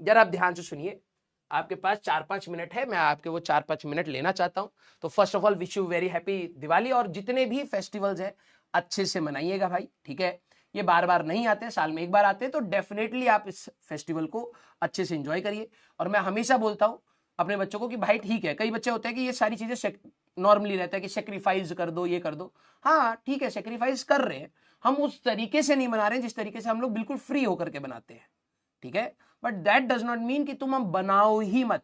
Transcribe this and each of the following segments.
जरा आप ध्यान से सुनिए, आपके पास 4-5 मिनट है, मैं आपके वो 4-5 मिनट लेना चाहता हूं। तो first of all wish you very happy Diwali, और जितने भी फेस्टिवल्स हैं अच्छे से मनाइएगा भाई, ठीक है। ये बार बार नहीं आते, साल में एक बार आते हैं, तो डेफिनेटली आप इस फेस्टिवल को अच्छे से एंजॉय करिए। और मैं हमेशा बोलता हूं अपने बच्चों को कि भाई ठीक है, कई बच्चे होते हैं कि ये सारी चीजें नॉर्मली रहता है कि सेक्रीफाइस कर दो, ये कर दो। हाँ ठीक है, सेक्रीफाइस कर रहे हैं, हम उस तरीके से नहीं बना रहे हैं जिस तरीके से हम लोग बिल्कुल फ्री होकर के बनाते हैं, ठीक है। But that does not mean कि तुम हम बनाओ ही मत।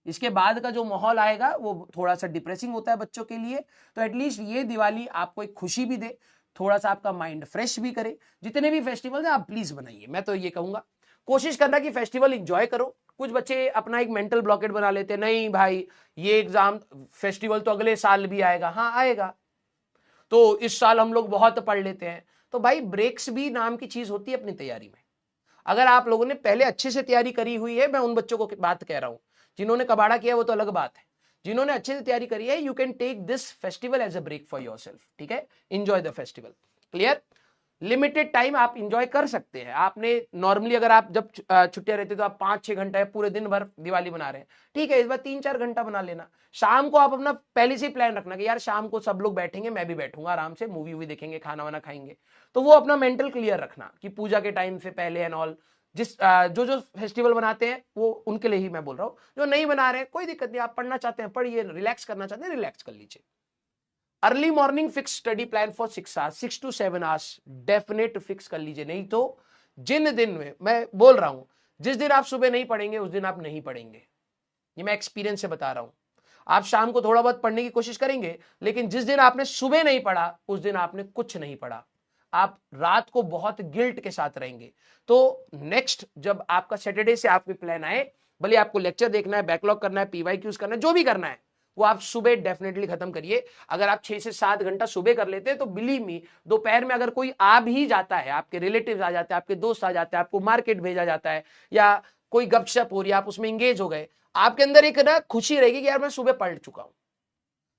इसके बाद का जो माहौल आएगा वो थोड़ा सा डिप्रेसिंग होता है बच्चों के लिए। तो एटलीस्ट ये दिवाली आपको एक खुशी भी दे, थोड़ा सा आपका माइंड फ्रेश भी करे। जितने भी फेस्टिवल है आप प्लीज बनाइए, मैं तो ये कहूंगा कोशिश करना कि फेस्टिवल एंजॉय करो। कुछ बच्चे अपना एक मेंटल ब्लॉकेट बना लेते हैं, नहीं भाई ये एग्जाम फेस्टिवल तो अगले साल भी आएगा। हाँ आएगा, तो इस साल हम लोग बहुत पढ़ लेते हैं। तो भाई ब्रेक्स भी नाम की चीज होती है अपनी तैयारी में। अगर आप लोगों ने पहले अच्छे से तैयारी करी हुई है, मैं उन बच्चों को बात कह रहा हूं, जिन्होंने कबाड़ा किया वो तो अलग बात है। जिन्होंने अच्छे से तैयारी करी है, you can take this festival as a break for yourself, ठीक है। Enjoy the festival, clear. Limited time आप इंजॉय कर सकते हैं। आपने नॉर्मली अगर आप जब छुट्टियां रहती तो आप 5-6 घंटा पूरे दिन भर दिवाली बना रहे हैं, ठीक है, इस बार 3-4 घंटा बना लेना। शाम को आप अपना पहले से ही प्लान रखना कि यार शाम को सब लोग बैठेंगे, मैं भी बैठूंगा, आराम से मूवी वूवी देखेंगे, खाना वाना खाएंगे। तो वो अपना मेंटल क्लियर रखना कि पूजा के टाइम से पहले एंड ऑल। जिस जो जो फेस्टिवल बनाते हैं वो उनके लिए ही मैं बोल रहा हूँ। जो नहीं बना रहे हैं कोई दिक्कत नहीं, आप पढ़ना चाहते हैं पढ़िए, रिलैक्स करना चाहते हैं रिलैक्स कर लीजिए। Early morning fix study plan for 6 hours, 6 to 7 hours definite fix कर लीजिए। नहीं तो जिन दिन में मैं बोल रहा हूं, जिस दिन आप सुबह नहीं पढ़ेंगे उस दिन आप नहीं पढ़ेंगे, ये मैं एक्सपीरियंस से बता रहा हूं। आप शाम को थोड़ा बहुत पढ़ने की कोशिश करेंगे, लेकिन जिस दिन आपने सुबह नहीं पढ़ा उस दिन आपने कुछ नहीं पढ़ा, आप रात को बहुत गिल्ट के साथ रहेंगे। तो नेक्स्ट जब आपका सैटरडे से आपके प्लान आए, भले आपको लेक्चर देखना है, बैकलॉग करना है, पीवाईक्यूज करना है, जो भी करना है वो आप सुबह डेफिनेटली खत्म करिए। अगर आप 6 से 7 घंटा सुबह कर लेते हैं तो बिलीव मी, दोपहर में अगर कोई आ भी जाता है, आपके रिलेटिव्स आ जाते हैं, आपके दोस्त आ जाते हैं, आपको मार्केट भेजा जाता है, या कोई गपशप हो रही है, आप उसमें इंगेज हो गए, आपके अंदर एक ना खुशी रहेगी कि यार मैं सुबह पढ़ चुका हूं।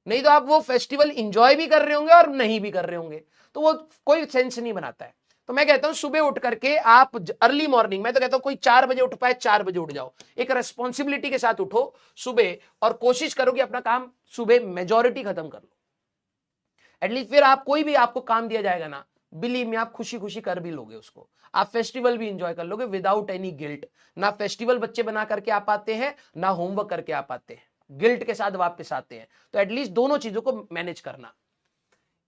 नहीं तो आप वो फेस्टिवल इंजॉय भी कर रहे होंगे और नहीं भी कर रहे होंगे, तो वो कोई सेंस नहीं बनाता है। तो मैं कहता हूं सुबह उठ करके आप अर्ली मॉर्निंग, मैं तो कहता हूं कोई 4 बजे उठ पाए 4 बजे उठ जाओ, एक रेस्पॉन्सिबिलिटी के साथ उठो सुबह, और कोशिश करो कि अपना काम सुबह मेजॉरिटी खत्म कर लो एटलीस्ट। फिर आप कोई भी आपको काम दिया जाएगा ना, बिलीव में आप खुशी खुशी कर भी लोगे उसको, आप फेस्टिवल भी इंजॉय कर लोगे विदाउट एनी गिल्ट। ना फेस्टिवल बच्चे बना करके आप आते हैं, ना होमवर्क करके आप आते हैं, गिल्ट के साथ वापस आते हैं। तो एटलीस्ट दोनों चीजों को मैनेज करना।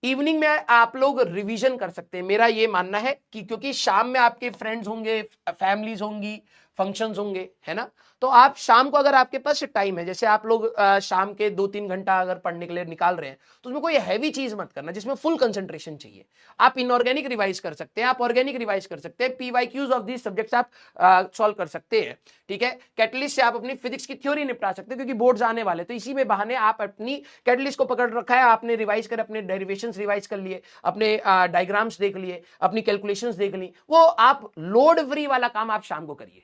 इवनिंग में आप लोग रिवीजन कर सकते हैं, मेरा ये मानना है कि क्योंकि शाम में आपके फ्रेंड्स होंगे, फैमिलीज होंगी, फंक्शंस होंगे, है ना। तो आप शाम को अगर आपके पास टाइम है, जैसे आप लोग शाम के 2-3 घंटा अगर पढ़ने के लिए निकाल रहे हैं, तो उसमें कोई हैवी चीज मत करना जिसमें फुल कंसंट्रेशन चाहिए। आप इनऑर्गेनिक रिवाइज कर सकते हैं, आप ऑर्गेनिक रिवाइज कर सकते हैं, पीवाईक्यूज ऑफ दीज सब्जेक्ट्स आप सॉल्व कर सकते हैं, ठीक है। कैटलिस्ट से आप अपनी फिजिक्स की थ्योरी निपटा सकते हैं, क्योंकि बोर्ड्स आने वाले, तो इसी में बहाने आप अपनी कैटलिस्ट को पकड़ रखा है, आपने रिवाइज कर, अपने डेरिवेशंस रिवाइज कर लिए, अपने डायग्राम्स देख लिए, अपनी कैलकुलेशंस देख ली, वो आप लोड फ्री वाला काम आप शाम को करिए।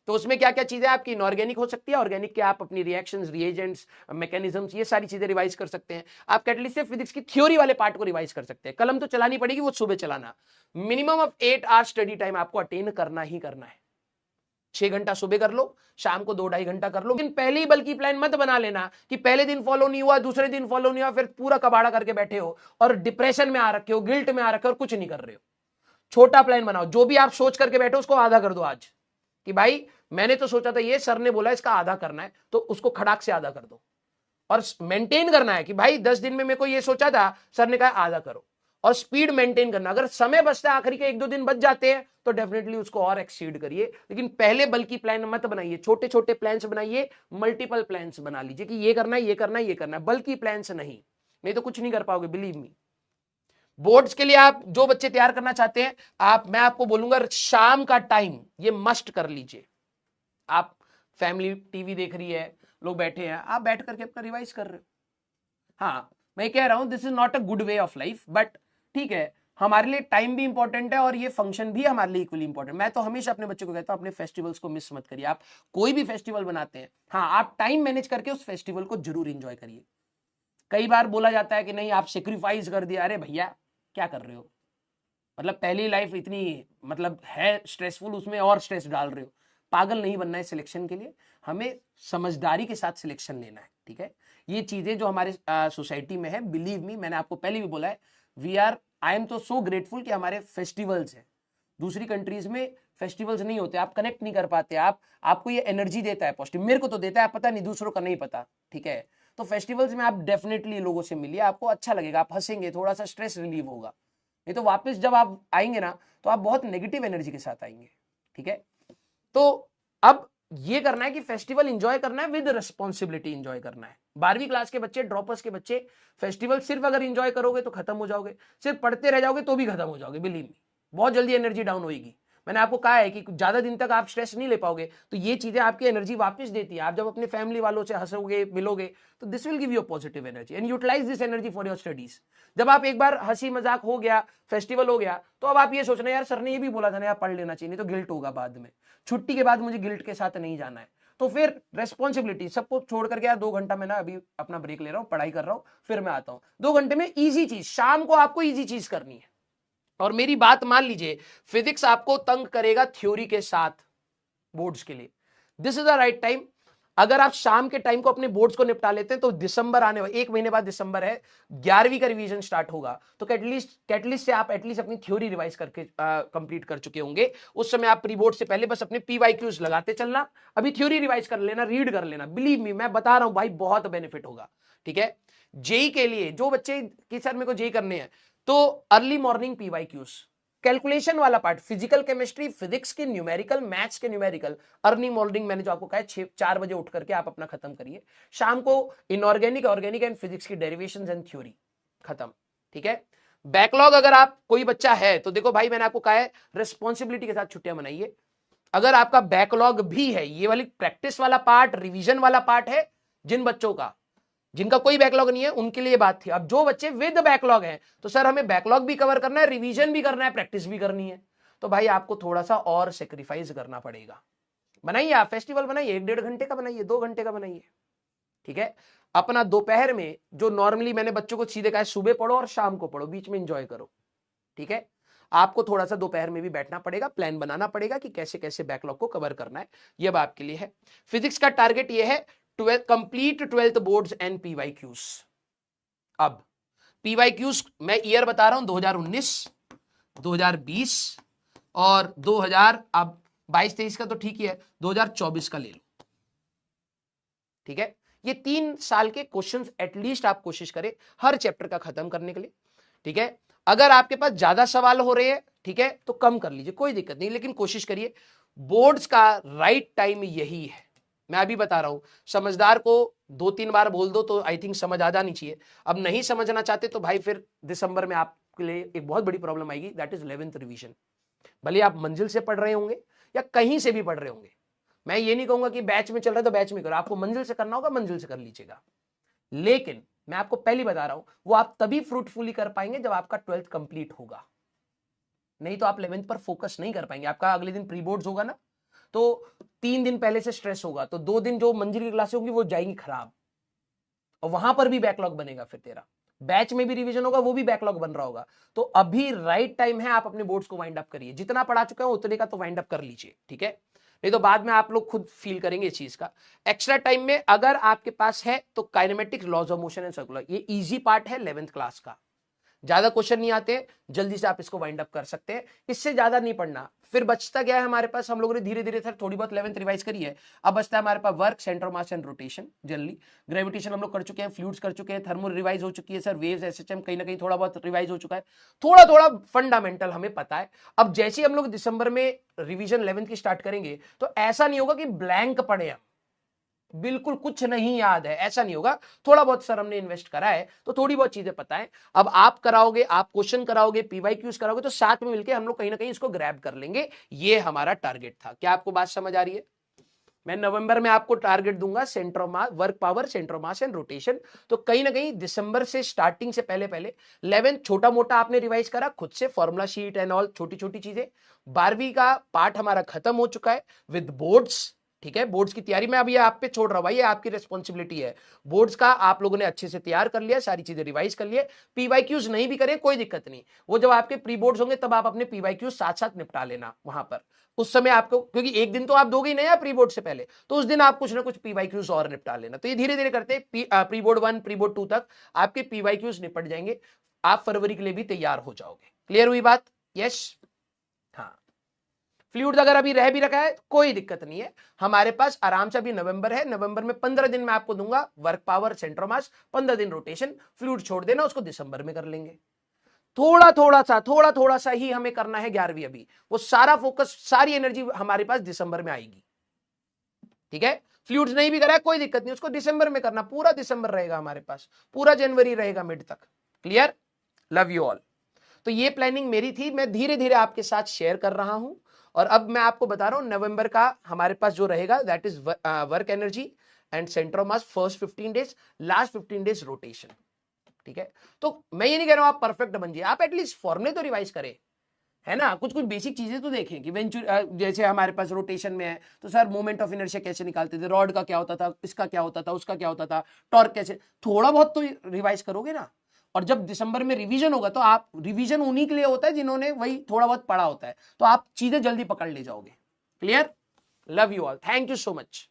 तो उसमें क्या क्या चीजें आपकी इनऑर्गेनिक हो सकती है, ऑर्गेनिक के आप अपनी रिएक्शंस, रिएजेंट्स, मैकेनिज्म्स, ये सारी चीजें रिवाइज कर सकते हैं। आप कैटलिस्ट से फिजिक्स की थ्योरी वाले पार्ट को रिवाइज कर सकते हैं। कलम तो चलानी पड़ेगी, वो सुबह चलाना। Minimum of 8 hours study time आपको अटेन करना ही करना है। 6 घंटा सुबह कर लो, शाम को 2-2.5 घंटा कर लो, लेकिन पहले ही बल्कि प्लान मत बना लेना कि पहले दिन फॉलो नहीं हुआ, दूसरे दिन फॉलो नहीं हुआ, फिर पूरा कबाड़ा करके बैठे हो और डिप्रेशन में आ रखे हो, गिल्ट में आ रखे हो और कुछ नहीं कर रहे हो। छोटा प्लान बनाओ, जो भी आप सोच करके बैठो उसको आधा कर दो आज, कि भाई मैंने तो सोचा था ये, सर ने बोला इसका आधा करना है, तो उसको खड़ाक से आधा कर दो। और मेंटेन करना है कि भाई 10 दिन में मेरे को ये सोचा था, सर ने कहा आधा करो, और स्पीड मेंटेन करना। अगर समय बचता है, आखिरी के 1-2 दिन बच जाते हैं, तो डेफिनेटली उसको और एक्सीड करिए। लेकिन पहले बल्कि प्लान मत बनाइए, छोटे छोटे प्लान्स बनाइए, मल्टीपल प्लान्स बना लीजिए कि ये करना है, ये करना है, ये करना है, बल्कि प्लान्स नहीं तो कुछ नहीं कर पाओगे, बिलीव मी। बोर्ड्स के लिए आप जो बच्चे तैयार करना चाहते हैं, मैं आपको बोलूंगा शाम का टाइम ये मस्ट कर लीजिए। आप फैमिली टीवी देख रही है, लोग बैठे हैं, आप बैठ करके अपना रिवाइज कर रहे हो। हाँ मैं कह रहा हूं this is not a good way of life, but ठीक है, हमारे लिए टाइम भी इंपॉर्टेंट है और ये फंक्शन भी हमारे लिए इक्वली इंपॉर्टेंट। मैं तो हमेशा अपने बच्चों को कहता हूं अपने फेस्टिवल्स को मिस मत करिए। आप कोई भी फेस्टिवल बनाते हैं, हाँ आप टाइम मैनेज करके उस फेस्टिवल को जरूर इंजॉय करिए। कई बार बोला जाता है कि नहीं आप सेक्रीफाइस कर दिया, अरे भैया क्या कर रहे हो, मतलब पहली लाइफ इतनी मतलब है स्ट्रेसफुल, उसमें और स्ट्रेस डाल रहे हो। पागल नहीं बनना है सिलेक्शन के लिए, हमें समझदारी के साथ सिलेक्शन लेना है, ठीक है। ये चीजें जो हमारे सोसाइटी में है, बिलीव मी, मैंने आपको पहले भी बोला है, आई एम तो सो ग्रेटफुल कि हमारे फेस्टिवल्स है। दूसरी कंट्रीज में फेस्टिवल्स नहीं होते, आप कनेक्ट नहीं कर पाते, आपको ये एनर्जी देता है पॉजिटिव, मेरे को तो देता है, पता नहीं दूसरों का नहीं पता, ठीक है। तो फेस्टिवल्स में आप डेफिनेटली लोगों से मिलिए, आपको अच्छा लगेगा, आप हंसेंगे, थोड़ा सा स्ट्रेस रिलीव होगा। नहीं तो वापस जब आप आएंगे ना तो आप बहुत नेगेटिव एनर्जी के साथ आएंगे, ठीक है। तो अब ये करना है कि फेस्टिवल एंजॉय करना है, विद रिस्पॉन्सिबिलिटी एंजॉय करना है। 12वीं क्लास के बच्चे, ड्रॉपर्स के बच्चे, फेस्टिवल सिर्फ अगर एंजॉय करोगे तो खत्म हो जाओगे, सिर्फ पढ़ते रह जाओगे तो भी खत्म हो जाओगे, बिलीव मी, बहुत जल्दी एनर्जी डाउन होगी। मैंने आपको कहा है कि ज्यादा दिन तक आप स्ट्रेस नहीं ले पाओगे, तो ये चीजें आपकी एनर्जी वापस देती है। आप जब अपने फैमिली वालों से हंसोगे, मिलोगे, तो this will give you positive energy and utilize this energy for your studies. जब आप एक बार हंसी मजाक हो गया, फेस्टिवल हो गया, तो अब आप ये सोचना, यार सर ने ये भी बोला था ना, यार पढ़ लेना चाहिए, नहीं तो गिल्ट होगा बाद में, छुट्टी के बाद मुझे गिल्ट के साथ नहीं जाना है। तो फिर रेस्पॉन्सिबिलिटी सबको छोड़ करके, यार 2 घंटा मैं ना अभी अपना ब्रेक ले रहा हूँ, पढ़ाई कर रहा हूँ, फिर मैं आता हूँ। 2 घंटे में इजी चीज, शाम को आपको इजी चीज करनी है। और मेरी बात मान लीजिए, फिजिक्स आपको तंग करेगा थ्योरी के साथ बोर्ड्स के लिए, this is the right time. अगर आप शाम के टाइम को अपने बोर्ड्स को निपटा लेते हैं तो दिसंबर आने वाला, 1 महीने बाद दिसंबर है, 11वीं का रिवीजन स्टार्ट होगा, तो कैटलिस्ट से आप एटलीस्ट अपनी थ्योरी रिवाइज करके कंप्लीट कर चुके होंगे। उस समय आप प्री बोर्ड से पहले बस अपने पीवाईक्यूज लगाते चलना, अभी थ्योरी रिवाइज कर लेना, रीड कर लेना, बिलीव मी मैं बता रहा हूं भाई, बहुत बेनिफिट होगा, ठीक है। जेई के लिए जो बच्चे की सर मेरे को जेई करने हैं, तो अर्ली मॉर्निंग पीवाईक्यूज, कैलकुलेशन वाला पार्ट, फिजिकल केमिस्ट्री, फिजिक्स के न्यूमेरिकल, मैथ्स के न्यूमेरिकल, अर्ली मॉर्निंग मैंने जो आपको कहा है 4 बजे उठ करके आप अपना खत्म करिए। शाम को इनऑर्गेनिक, ऑर्गेनिक एंड फिजिक्स की डेरिवेशंस एंड थ्योरी खत्म, ठीक है। बैकलॉग अगर आप कोई बच्चा है तो देखो भाई, मैंने आपको कहा है रिस्पॉन्सिबिलिटी के साथ छुट्टियां मनाइए। अगर आपका बैकलॉग भी है, ये वाली प्रैक्टिस वाला पार्ट, रिविजन वाला पार्ट है, जिन बच्चों का, जिनका कोई बैकलॉग नहीं है उनके लिए बात थी। अब जो बच्चे विद बैकलॉग हैं, तो सर हमें बैकलॉग भी कवर करना है, रिवीजन भी करना है, प्रैक्टिस भी करनी है, तो भाई आपको थोड़ा सा और सेक्रीफाइस करना पड़ेगा। बनाइए आप फेस्टिवल, बनाइए 1-1.5 घंटे का बनाइए, 2 घंटे का बनाइए, ठीक है। अपना दोपहर में जो नॉर्मली मैंने बच्चों को सीधे कहा है, सुबह पढ़ो और शाम को पढ़ो, बीच में एंजॉय करो, ठीक है। आपको थोड़ा सा दोपहर में भी बैठना पड़ेगा, प्लान बनाना पड़ेगा कि कैसे कैसे बैकलॉग को कवर करना है, ये अब आपके लिए है। फिजिक्स का टारगेट ये है, complete 12th boards and PYQs. अब पीवाईक्यूज मैं ईयर बता रहा हूं, 2019, 2020 और 2000, अब 22-23 का तो ठीक ही है, 2024 का ले लो, ठीक है। ये 3 साल के क्वेश्चंस एटलीस्ट आप कोशिश करें हर चैप्टर का खत्म करने के लिए, ठीक है। अगर आपके पास ज्यादा सवाल हो रहे हैं, ठीक है, तो कम कर लीजिए, कोई दिक्कत नहीं, लेकिन कोशिश करिए। बोर्ड्स का राइट टाइम यही है, मैं अभी बता रहा हूं। समझदार को 2-3 बार बोल दो तो आई थिंक समझ आ जानी चाहिए। अब नहीं समझना चाहते तो भाई फिर दिसंबर में आपके लिए एक बहुत बड़ी प्रॉब्लम आएगी, दैट इज 11th रिवीजन। भले आप मंजिल से पढ़ रहे होंगे या कहीं से भी पढ़ रहे होंगे, मैं ये नहीं कहूंगा कि बैच में चल रहा है तो बैच में करो, आपको मंजिल से करना होगा, मंजिल से कर लीजिएगा। लेकिन मैं आपको पहले बता रहा हूं, वो आप तभी फ्रूटफुली कर पाएंगे जब आपका 12th कंप्लीट होगा, नहीं तो आप 11th पर फोकस नहीं कर पाएंगे। आपका अगले दिन प्री बोर्ड्स होगा ना, तो 3 दिन पहले से स्ट्रेस होगा, तो 2 दिन जो मंजिल की क्लासें होंगी वो जाएंगी खराब, और वहां पर भी बैकलॉग बनेगा, फिर तेरा बैच में भी रिवीजन होगा, वो भी बैकलॉग बन रहा होगा। तो अभी राइट टाइम है, आप अपने बोर्ड्स को वाइंड अप करिए, जितना पढ़ा चुके हैं उतने का तो वाइंड अप कर लीजिए, ठीक है। नहीं तो बाद में आप लोग खुद फील करेंगे इस चीज का। एक्स्ट्रा टाइम में अगर आपके पास है तो kinematics, laws of motion and circular, ये इजी पार्ट है 11th क्लास का, ज्यादा क्वेश्चन नहीं आते, जल्दी से आप इसको वाइंड अप कर सकते हैं, इससे ज्यादा नहीं पढ़ना। फिर बचता क्या है हमारे पास, हम लोगों ने धीरे धीरे सर थोड़ी बहुत 11th रिवाइज करी है, अब बचता है हमारे पास work, centre of mass and rotation, generally gravitation हम लोग कर चुके हैं, फ्लूइड्स कर चुके हैं, थर्मो रिवाइज हो चुकी है सर, वेव्स, एसएचएम कहीं ना कहीं थोड़ा बहुत रिवाइज हो चुका है, थोड़ा थोड़ा फंडामेंटल हमें पता है। अब जैसे ही हम लोग दिसंबर में रिवीजन 11th की स्टार्ट करेंगे, तो ऐसा नहीं होगा कि ब्लैंक पढ़े हम, बिल्कुल कुछ नहीं याद है, ऐसा नहीं होगा। थोड़ा बहुत सर हमने इन्वेस्ट करा है, तो थोड़ी बहुत चीजें पता है। अब आप कराओगे, आप क्वेश्चन कराओगे, पीवाईक्यूज कराओगे, तो साथ में मिलकर हम लोग कहीं ना कहीं इसको ग्रैब कर लेंगे, ये हमारा टारगेट था। क्या आपको बात समझ आ रही है? मैं नवंबर में आपको टारगेट दूंगा centre of mass, work power, centre of mass and rotation, तो कहीं ना कहीं दिसंबर से स्टार्टिंग से पहले पहले 11th छोटा मोटा आपने रिवाइज करा खुद से, फॉर्मूला शीट एंड ऑल छोटी छोटी चीजें। 12वीं का पार्ट हमारा खत्म हो चुका है विद बोर्ड्स, ठीक है। बोर्ड्स की तैयारी में अब ये आप पे छोड़ रहा हूं भाई, ये आपकी रिस्पॉन्सिबिलिटी है। बोर्ड्स का आप लोगों ने अच्छे से तैयार कर लिया, सारी चीजें रिवाइज कर लिए। पीवाईक्यूज नहीं भी करें कोई दिक्कत नहीं, वो जब आपके प्री बोर्ड्स होंगे तब आप अपने पीवाईक्यूज साथ साथ निपटा लेना वहां पर। उस समय आपको, क्योंकि एक दिन तो आप दोगे ही नहीं प्री बोर्ड से पहले, तो उस दिन आप कुछ ना कुछ पीवाईक्यूज और निपटा लेना। तो ये धीरे धीरे करते प्री बोर्ड 1 प्री बोर्ड 2 तक आपके पीवाईक्यूज निपट जाएंगे, आप फरवरी के लिए भी तैयार हो जाओगे। क्लियर हुई बात? यस। हाँ, फ्लूइड अगर अभी रह भी रखा है कोई दिक्कत नहीं है, हमारे पास आराम से। अभी नवंबर है, नवंबर में 15 दिन में आपको दूंगा वर्क पावर, सेंटर मास, 15 दिन रोटेशन। फ्लूइड छोड़ देना, उसको दिसंबर में कर लेंगे। थोड़ा थोड़ा सा ही हमें करना है 11वीं अभी, वो सारा फोकस, सारी एनर्जी हमारे पास दिसंबर में आएगी। ठीक है, फ्लूइड्स नहीं भी करा है कोई दिक्कत नहीं, उसको दिसंबर में करना, पूरा दिसंबर रहेगा हमारे पास, पूरा जनवरी रहेगा मिड तक। क्लियर? Love you all. तो ये प्लानिंग मेरी थी, मैं धीरे धीरे आपके साथ शेयर कर रहा हूं। और अब मैं आपको बता रहा हूं नवंबर का हमारे पास जो रहेगा that is work energy and centre of mass, first 15 days, last 15 days rotation. ठीक है, तो मैं ये नहीं कह रहा हूं आप परफेक्ट बन जाइए, आप एटलीस्ट फॉर्मुले तो रिवाइज करें, है ना। कुछ कुछ बेसिक चीजें तो देखें कि जैसे हमारे पास रोटेशन में है तो सर मोमेंट ऑफ इनर्शिया कैसे निकालते थे, रॉड का क्या होता था, इसका क्या होता था, उसका क्या होता था, टॉर्क कैसे, थोड़ा बहुत तो रिवाइज करोगे ना। और जब दिसंबर में रिवीजन होगा तो आप, रिवीजन उन्हीं के लिए होता है जिन्होंने वही थोड़ा बहुत पढ़ा होता है, तो आप चीजें जल्दी पकड़ ले जाओगे। Clear? Love you all, thank you so much.